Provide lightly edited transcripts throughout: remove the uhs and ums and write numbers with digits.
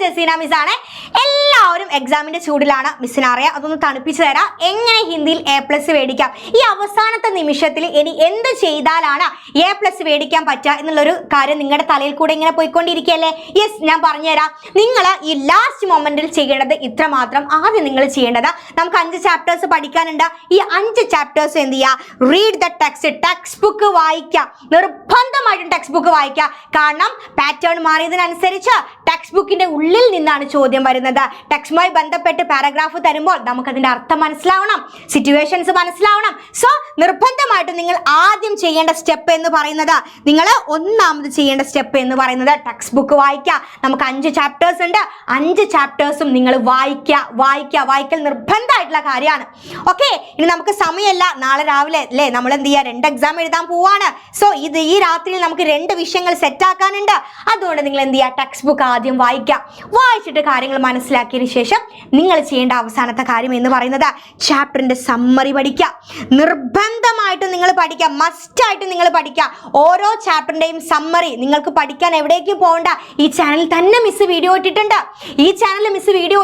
Jaseena miss ആണ്. എല്ലാവരും എക്സാമിന്റെ ചൂടിലാണ്, മിസ്സിന് അറിയാം. അതൊന്ന് തണുപ്പിച്ചു തരാം. എങ്ങനെ ഹിന്ദിയിൽ A+ മേടിക്കാം, ഈ അവസാനത്തെ നിമിഷത്തിൽ ഇനി എന്ത് ചെയ്താലാണ് A+ മേടിക്കാൻ പറ്റുക എന്നുള്ളൊരു കാര്യം നിങ്ങളുടെ തലയിൽ കൂടെ ഇങ്ങനെ പോയിക്കൊണ്ടിരിക്കുകയല്ലേ? യെസ്, ഞാൻ പറഞ്ഞുതരാം. നിങ്ങൾ ഈ ലാസ്റ്റ് മൊമെന്റിൽ ചെയ്യേണ്ടത് ഇത്ര മാത്രം. ആദ്യം നിങ്ങൾ ചെയ്യേണ്ടത്, നമുക്ക് 5 ചാപ്റ്റേഴ്സ് പഠിക്കാനുണ്ട്. ഈ 5 ചാപ്റ്റേഴ്സ് എന്ത് ചെയ്യുക? റീഡ് ദ ടെക്സ്റ്റ് ബുക്ക് വായിക്കാം. നിർബന്ധമായിട്ടും ടെക്സ്റ്റ് ബുക്ക് വായിക്കാം. കാരണം പാറ്റേൺ മാറിയതിനനുസരിച്ച് ടെക്സ്റ്റ് ബുക്കിന്റെ ഉള്ളിൽ നിന്നാണ് ചോദ്യം വരുന്നത്. ടെക്സ്റ്റുമായി ബന്ധപ്പെട്ട് പാരഗ്രാഫ് തരുമ്പോൾ നമുക്കതിന്റെ അർത്ഥം മനസ്സിലാവണം, സിറ്റുവേഷൻസ് മനസ്സിലാവണം. സോ നിർബന്ധമായിട്ടും നിങ്ങൾ ആദ്യം ചെയ്യേണ്ട സ്റ്റെപ്പ് എന്ന് പറയുന്നത്, നിങ്ങൾ ഒന്നാമത് ചെയ്യേണ്ട സ്റ്റെപ്പ് എന്ന് പറയുന്നത് ടെക്സ്റ്റ് ബുക്ക് വായിക്കുക. നമുക്ക് 5 ചാപ്റ്റേഴ്സ് ഉണ്ട്. 5 ചാപ്റ്റേഴ്സും നിങ്ങൾ വായിക്കൽ നിർബന്ധമായിട്ടുള്ള കാര്യമാണ്. ഓക്കെ, ഇനി നമുക്ക് സമയമല്ല, നാളെ രാവിലെ അല്ലേ നമ്മൾ എന്ത് ചെയ്യുക? 2 എക്സാം എഴുതാൻ പോവാണ്. സോ ഈ രാത്രിയിൽ നമുക്ക് 2 വിഷയങ്ങൾ സെറ്റ് ആക്കാനുണ്ട്. അതുകൊണ്ട് നിങ്ങൾ എന്ത് ചെയ്യുക? ടെക്സ്റ്റ് ബുക്ക് ആദ്യം വായിക്കുക. വായിച്ചിട്ട് കാര്യങ്ങൾ മനസ്സിലാക്കിയതിന് ശേഷം നിങ്ങൾ ചെയ്യേണ്ട അവസാനത്തെ കാര്യം എന്ന് പറയുന്നത് ചാപ്റ്ററിന്റെ സമ്മറി പഠിക്കുക. നിർബന്ധമായിട്ടും നിങ്ങൾ പഠിക്കുക, മസ്റ്റായിട്ട് നിങ്ങൾ പഠിക്കുക. ഓരോ ചാപ്റ്ററിന്റെയും സമ്മറി നിങ്ങൾക്ക് പഠിക്കാൻ എവിടേക്ക് പോകണ്ട, ഈ ചാനലിൽ തന്നെ മിസ് വീഡിയോ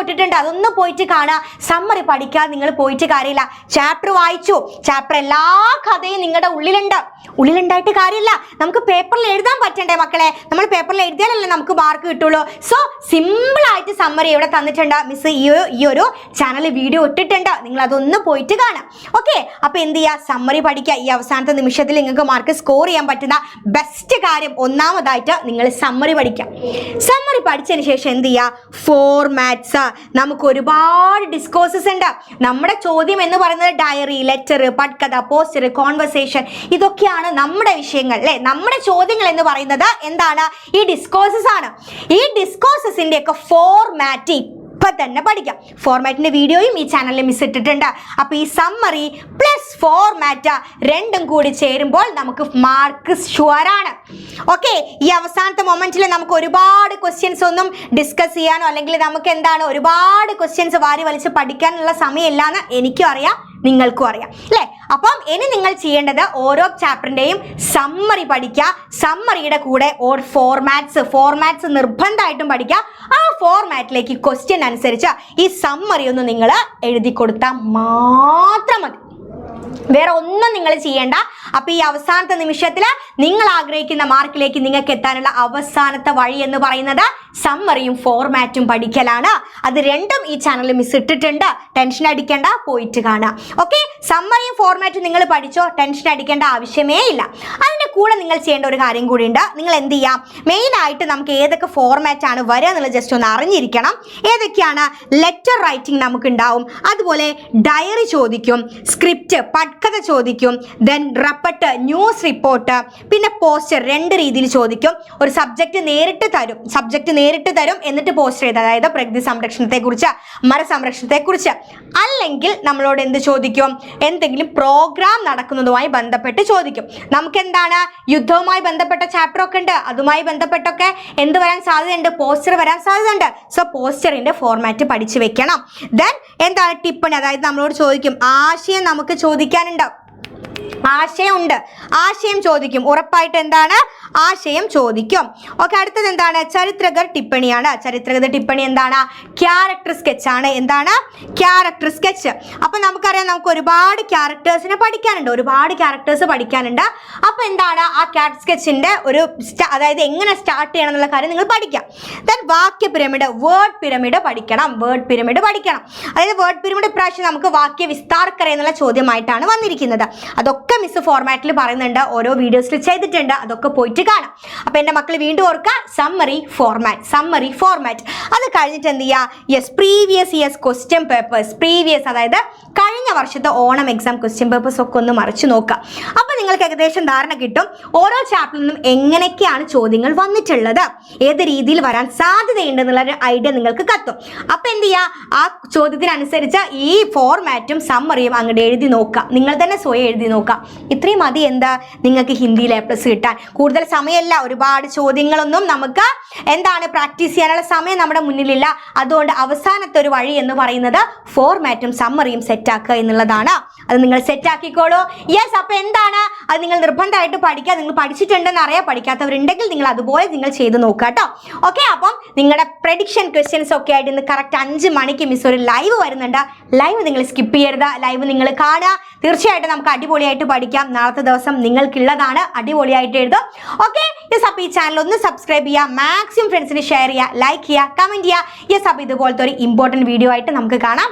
ഇട്ടിട്ടുണ്ട്. അതൊന്ന് പോയിട്ട് കാണുക. സമ്മറി പഠിക്കാൻ നിങ്ങൾ പോയിട്ട് കാര്യമില്ല. ചാപ്റ്റർ വായിച്ചു, ചാപ്റ്റർ എല്ലാ കഥയും നിങ്ങളുടെ ഉള്ളിലുണ്ടായിട്ട് കാര്യമില്ല. നമുക്ക് പേപ്പറിൽ എഴുതാൻ പറ്റണ്ടേ മക്കളെ? നമ്മൾ പേപ്പറിൽ എഴുതിയാലല്ലേ നമുക്ക് മാർക്ക് കിട്ടുള്ളൂ. സോ സിമ്പിൾ ആയിട്ട് സമ്മറി ഇവിടെ തന്നിട്ടുണ്ട്. മിസ് ഈ ഒരു ചാനലിൽ വീഡിയോ ഇട്ടിട്ടുണ്ട്, നിങ്ങൾ അതൊന്ന് പോയിട്ട് കാണാം. ഓക്കെ, അപ്പൊ എന്ത് ചെയ്യുക? സമ്മറി പഠിക്കുക. ഈ അവസാനത്തെ നിമിഷത്തിൽ നിങ്ങൾക്ക് മാർക്ക് സ്കോർ ചെയ്യാൻ പറ്റുന്ന ബെസ്റ്റ് കാര്യം ഒന്നാമതായിട്ട് നിങ്ങൾ സമ്മറി പഠിക്കുക. സമ്മറി പഠിച്ചതിന് ശേഷം എന്ത് ചെയ്യുക? ഫോർമാറ്റ്സ്. നമുക്ക് ഒരുപാട് ഡിസ്കോഴ്സസ് ഉണ്ട്. നമ്മുടെ ചോദ്യം എന്ന് പറയുന്നത് ഡയറി, ലെറ്റർ, പട്കഥ, പോസ്റ്റർ, കോൺവെർസേഷൻ, ഇതൊക്കെയാണ് നമ്മുടെ വിഷയങ്ങൾ അല്ലെ. നമ്മുടെ ചോദ്യങ്ങൾ എന്ന് പറയുന്നത് എന്താണ്? ഈ ഡിസ്കോഴ്സസ് ആണ്. ഈ ഡിസ്കോഴ്സസിന്റെ ഒക്കെ ഫോർമാറ്റ് ഇപ്പൊ തന്നെ പഠിക്കാം. ഫോർമാറ്റിന്റെ വീഡിയോയും ഈ ചാനലിൽ മിസ് ഇട്ടിട്ടുണ്ട്. അപ്പൊ ഈ സമ്മറി പ്ലസ് ഫോർമാറ്റ് രണ്ടും കൂടി ചേരുമ്പോൾ നമുക്ക് മാർക്ക് ഷുവറാണ്. ഓക്കെ, ഈ അവസാനത്തെ മൊമെന്റിൽ നമുക്ക് ഒരുപാട് ക്വസ്റ്റ്യൻസ് ഒന്നും ഡിസ്കസ് ചെയ്യാനോ അല്ലെങ്കിൽ നമുക്ക് എന്താണ് ഒരുപാട് ക്വസ്റ്റ്യൻസ് വാരി വലിച്ച് പഠിക്കാനുള്ള സമയമില്ലാന്ന് എനിക്കും അറിയാം, നിങ്ങൾക്കും അറിയാം അല്ലേ. അപ്പം ഇനി നിങ്ങൾ ചെയ്യേണ്ടത് ഓരോ ചാപ്റ്ററിന്റെയും സമ്മറി പഠിക്കുക. സമ്മറിയുടെ കൂടെ ഫോർമാറ്റ്സ് നിർബന്ധമായിട്ടും പഠിക്കുക. ആ ഫോർമാറ്റിലേക്ക് ക്വസ്റ്റ്യൻ അനുസരിച്ച് ഈ സമ്മറി ഒന്ന് നിങ്ങൾ എഴുതി കൊടുത്താൽ മാത്രം മതി, വേറെ ഒന്നും നിങ്ങൾ ചെയ്യേണ്ട. അപ്പൊ ഈ അവസാനത്തെ നിമിഷത്തിൽ നിങ്ങൾ ആഗ്രഹിക്കുന്ന മാർക്കിലേക്ക് നിങ്ങൾക്ക് എത്താനുള്ള അവസാനത്തെ വഴി എന്ന് പറയുന്നത് സമ്മറിയും ഫോർമാറ്റും പഠിക്കലാണ്. അത് രണ്ടും ഈ ചാനലിൽ മിസ് ഇട്ടിട്ടുണ്ട്. ടെൻഷൻ അടിക്കേണ്ട, പോയിട്ട് കാണാം. ഓക്കെ, സമ്മറിയും ഫോർമാറ്റും നിങ്ങൾ പഠിച്ചോ, ടെൻഷൻ അടിക്കേണ്ട ആവശ്യമേ ഇല്ല. അതിന്റെ കൂടെ നിങ്ങൾ ചെയ്യേണ്ട ഒരു കാര്യം കൂടി ഉണ്ട്. നിങ്ങൾ എന്ത് ചെയ്യാം? മെയിൻ ആയിട്ട് നമുക്ക് ഏതൊക്കെ ഫോർമാറ്റ് ആണ് വരിക എന്നുള്ളത് ജസ്റ്റ് ഒന്ന് അറിഞ്ഞിരിക്കണം. ഏതൊക്കെയാണ്? ലെറ്റർ റൈറ്റിംഗ് നമുക്ക് ഉണ്ടാവും, അതുപോലെ ഡയറി ചോദിക്കും, സ്ക്രിപ്റ്റ് പട്കഥ ചോദിക്കും, ദെൻ റെപ്പട്ട്, ന്യൂസ് റിപ്പോർട്ട്, പിന്നെ പോസ്റ്റർ 2 രീതിയിൽ ചോദിക്കും. ഒരു സബ്ജക്റ്റ് നേരിട്ട് തരും എന്നിട്ട് പോസ്റ്റർ ചെയ്ത്, അതായത് പ്രകൃതി സംരക്ഷണത്തെക്കുറിച്ച്, മരസംരക്ഷണത്തെക്കുറിച്ച്. അല്ലെങ്കിൽ നമ്മളോട് എന്ത് ചോദിക്കും? എന്തെങ്കിലും പ്രോഗ്രാം നടക്കുന്നതുമായി ബന്ധപ്പെട്ട് ചോദിക്കും. നമുക്ക് എന്താണ് യുദ്ധവുമായി ബന്ധപ്പെട്ട ചാപ്റ്റർ ഒക്കെ ഉണ്ട്, അതുമായി ബന്ധപ്പെട്ടൊക്കെ എന്ത് വരാൻ സാധ്യതയുണ്ട്? പോസ്റ്റർ വരാൻ സാധ്യതയുണ്ട്. സോ പോസ്റ്ററിന്റെ ഫോർമാറ്റ് പഠിച്ചു വെക്കണം. ദെൻ എന്താണ് ടിപ്പണി, അതായത് നമ്മളോട് ചോദിക്കും, ആശയം നമുക്ക് ചോദിക്കാനുണ്ട്. ആശയം ചോദിക്കും, ഉറപ്പായിട്ട് എന്താണ്? ആശയം ചോദിക്കും. ഓക്കെ, അടുത്തത് എന്താണ്? ചരിത്രഗത ടിപ്പണിയാണ്. ചരിത്രഗത ടിപ്പണി എന്താണ്? ക്യാരക്ടർ സ്കെച്ച് ആണ്. എന്താണ്? Character sketch. അപ്പൊ നമുക്കറിയാം, നമുക്ക് ഒരുപാട് ക്യാരക്ടേഴ്സിനെ പഠിക്കാനുണ്ട്. അപ്പൊ എന്താണ്? ആ ക്യാരക്ടർ സ്കെച്ചിന്റെ ഒരു അതായത് എങ്ങനെ സ്റ്റാർട്ട് ചെയ്യണം എന്നുള്ള കാര്യം നിങ്ങൾ പഠിക്കാം. ദെൻ വാക്യ പിരമിഡ്, വേർഡ് പിരമിഡ് പഠിക്കണം. അതായത് വേർഡ് പിരമിഡ് ഇപ്രാവശ്യം നമുക്ക് വാക്യ വിസ്താർക്കര എന്നുള്ള ചോദ്യമായിട്ടാണ് വന്നിരിക്കുന്നത്. അതൊക്കെ മിസ് ഫോർമാറ്റിൽ പറയുന്നുണ്ട്, ഓരോ വീഡിയോസിൽ ചെയ്തിട്ടുണ്ട്, അതൊക്കെ പോയിട്ട് കാണാം. അപ്പൊ എന്റെ മക്കൾ വീണ്ടും ഓർക്കുക, സമ്മറി ഫോർമാറ്റ്. അത് കഴിഞ്ഞിട്ട് എന്ത് ചെയ്യുക? Yes, previous years question papers. അതായത് കഴിഞ്ഞ വർഷത്തെ ഓണം എക്സാം ക്വസ്റ്റ്യൻ പേപ്പേഴ്സ് ഒക്കെ ഒന്ന് മറിച്ച് നോക്കുക. അപ്പൊ നിങ്ങൾക്ക് ഏകദേശം ധാരണ കിട്ടും ഓരോ ചാപ്റ്ററിൽ നിന്നും എങ്ങനെയൊക്കെയാണ് ചോദ്യങ്ങൾ വന്നിട്ടുള്ളത്, ഏത് രീതിയിൽ വരാൻ സാധ്യതയുണ്ടെന്നുള്ള ഒരു ഐഡിയ നിങ്ങൾക്ക് കത്തും. അപ്പൊ എന്ത് ചെയ്യുക? ആ ചോദ്യത്തിനനുസരിച്ച് ഈ ഫോർമാറ്റും സമ്മറിയും അങ്ങോട്ട് എഴുതി നോക്കുക. നിങ്ങൾ തന്നെ സ്വയം എഴുതി നോക്കുക. ഇത്രയും മതി എന്താ നിങ്ങൾക്ക് ഹിന്ദിയിൽ A+ കിട്ടാൻ. കൂടുതൽ സമയമല്ല, ഒരുപാട് ചോദ്യങ്ങളൊന്നും നമുക്ക് എന്താണ് പ്രാക്ടീസ് ചെയ്യാനുള്ള സമയം നമ്മുടെ മുന്നിലില്ല. അതുകൊണ്ട് അവസാനത്തെ ഒരു വഴി എന്ന് പറയുന്നത് ഫോർമാറ്റും സമ്മറിയും സെറ്റ് ആക്കുക എന്നുള്ളതാണ്. അത് നിങ്ങൾ സെറ്റ് ആക്കിക്കോളൂ. യെസ്, അപ്പൊ എന്താണ് അത് നിങ്ങൾ നിർബന്ധമായിട്ട് പഠിക്കുക. നിങ്ങൾ പഠിച്ചിട്ടുണ്ടെന്ന് അറിയാം, പഠിക്കാത്തവരുണ്ടെങ്കിൽ നിങ്ങൾ അതുപോലെ നിങ്ങൾ ചെയ്ത് നോക്കുക കേട്ടോ. ഓക്കെ, അപ്പം നിങ്ങളുടെ പ്രഡിക്ഷൻ ക്വസ്റ്റ്യൻസ് ഒക്കെ ആയിട്ട് ഇന്ന് കറക്റ്റ് 5 മണിക്ക് മിസ് ഒരു ലൈവ് വരുന്നുണ്ട്. ലൈവ് നിങ്ങൾ സ്കിപ്പ് ചെയ്യരുത്, ലൈവ് നിങ്ങൾ കാണുക. തീർച്ചയായിട്ടും നമുക്ക് അടിപൊളിയായിട്ട് പഠിക്കാം. നാളത്തെ ദിവസം നിങ്ങൾക്കുള്ളതാണ്, അടിപൊളിയായിട്ട് എഴുതും. ഓക്കെ, യെസ്, അപ്പോൾ ഈ ചാനൽ ഒന്ന് സബ്സ്ക്രൈബ് ചെയ്യുക, മാക്സിമം ഫ്രണ്ട്സിന് ഷെയർ ചെയ്യുക, ലൈക്ക് ചെയ്യുക, കമന്റ് ചെയ്യുക. യെസ്, അപ്പോൾ ഇതുപോലത്തെ ഒരു ഇമ്പോർട്ടൻറ്റ് വീഡിയോ ആയിട്ട് നമുക്ക് കാണാം.